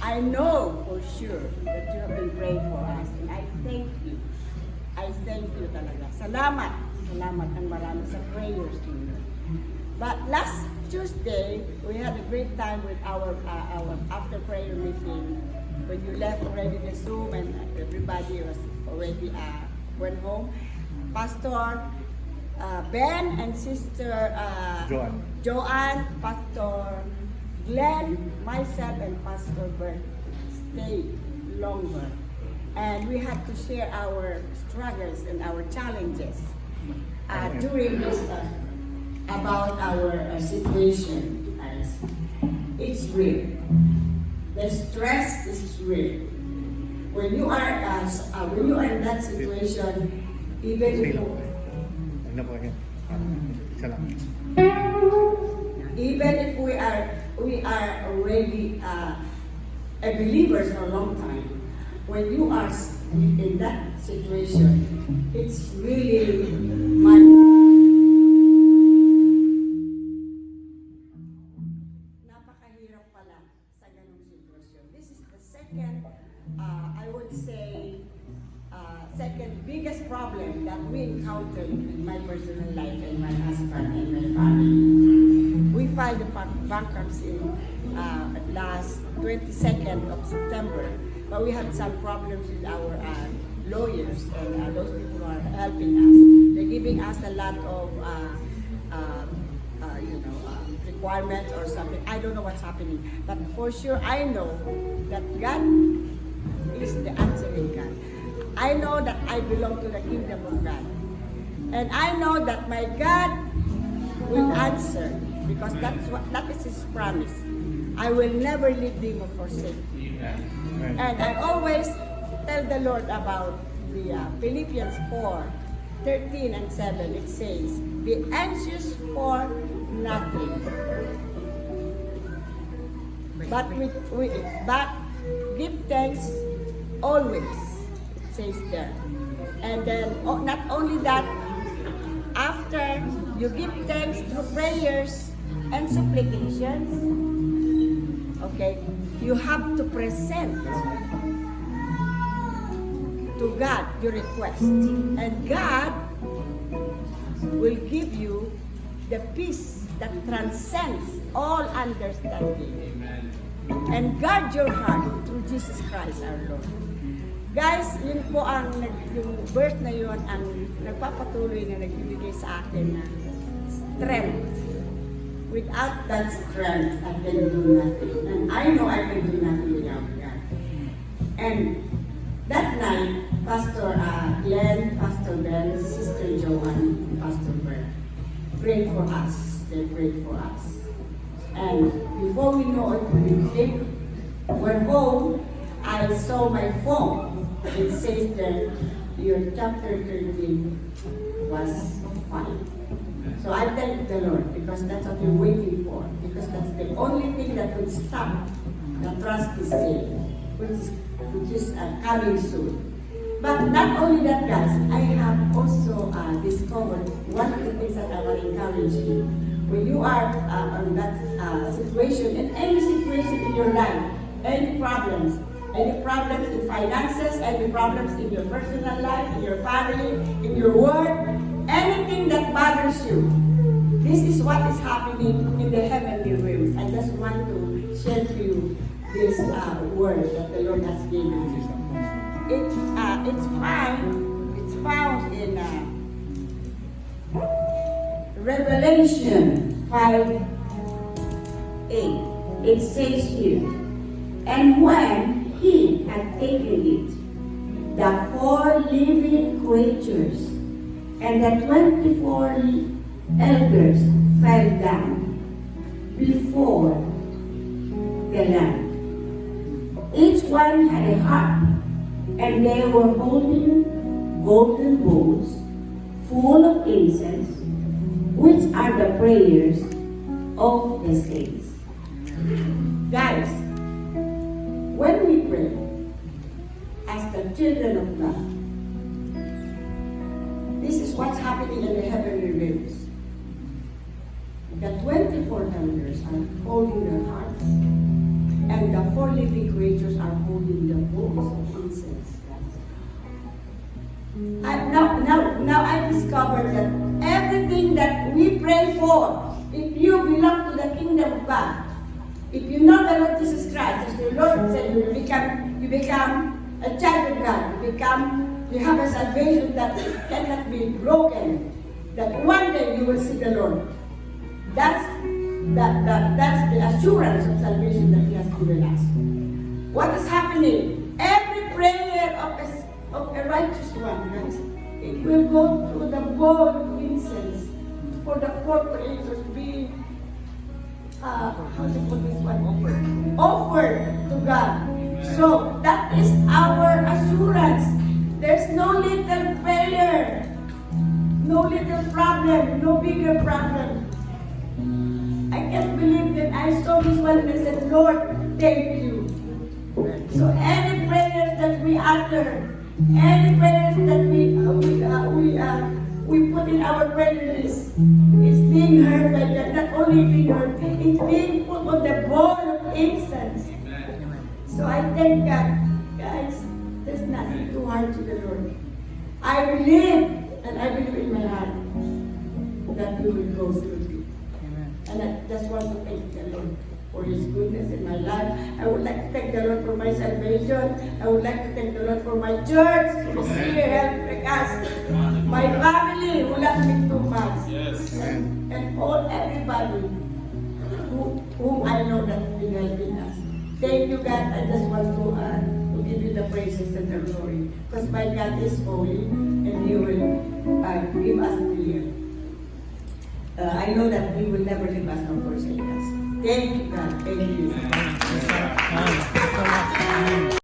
I know for sure that you have been praying for us. And I thank you. I thank you talaga. Salamat. Salamat ang marami sa prayers niyo. But last Tuesday, we had a great time with our after prayer meeting. When you left already the Zoom and everybody was already went home. Pastor Ben and Sister Joanne, Pastor Glenn, myself, and Pastor Bert stayed longer. And we had to share our struggles and our challenges during this about our situation. It's real. The stress is real. When you are in that situation, even if you even if we are already a believers for a long time, when you are in that situation, it's really napakahirap pala sa ganung sitwasyon. This is the second, I would say, second biggest problem that we encountered in my personal life and my husband and my family. We filed the bankruptcy last 22nd of September, but we had some problems with our lawyers, and those people are helping us. They're giving us a lot of requirements or something. I don't know what's happening, but for sure I know that God is the answering God. I know that I belong to the kingdom of God, and I know that my God will answer, because that is His promise. I will never leave thee nor forsake thee. And I always tell the Lord about the Philippians 4:13 and 7. It says, "Be anxious for nothing, but give thanks always." It says there. And then not only that, after you give thanks through prayers and supplications, okay, you have to present to God your request, and God will give you the peace that transcends all understanding. And guard your heart through Jesus Christ our Lord. Guys, yun po yung verse na yun ang nagpapatuloy na nagbibigay sa akin ng strength. Without that strength, I can do nothing. And I know I can do nothing without God. And that night, Pastor Glenn, Pastor Ben, Sister Joanne, Pastor Bert prayed for us. They prayed for us. And before we know it, we went home. I saw my phone. It says that your chapter 13 was fine. So I thank the Lord, because that's what you're waiting for. Because that's the only thing that would stop the trust this day, which is coming soon. But not only that, guys, I have also discovered one of the things that I want to encourage you. When you are on that situation, in any situation in your life, any problems in finances, any problems in your personal life, in your family, in your work, anything that bothers you, this is what is happening in the heavenly realms. I just want to share to you this word that the Lord has given me. It's found in Revelation 5:8. It says here, "And when He had taken it, the 4 living creatures and the 24 elders fell down before the Lamb. Each one had a harp, and they were holding golden bowls full of incense, which are the prayers of the saints." Guys, when we pray as the children of God, this is what's happening in the heavenly realms. The 24 elders are holding their hearts, and the 4 living creatures discovered that everything that we pray for, if you belong to the kingdom of God, if you know the Lord Jesus Christ, as the Lord said, you become a child of God. You have a salvation that cannot be broken. That one day you will see the Lord. That's the assurance of salvation that He has given us. What is happening? Every prayer of a righteous one, guys, it will go through the bowl of incense for the four creators being how do you put this one? Offered to God. So that is our assurance. There's no little prayer, no little problem, no bigger problem. I can't believe that I saw this one and I said, Lord, thank you. So any prayers that we utter, any prayers that we put in our prayer list is being heard by God. Not only being heard, it's being put on the bowl of incense. So I thank God, guys, there's nothing too hard to the Lord. I believe, and I believe in my heart, that we will go through it. And I just want to thank the Lord for His goodness in my life. I would like to thank the Lord for my salvation. I would like to thank the Lord for my church, who is here helping us. My family, who loves me too much. And everybody whom I know that will be helping us. Thank you, God. I just want to give you the praises and the glory. Because my God is holy and He will give us the year. I know that He will never leave us nor forsake us. Thank you, God. Thank you.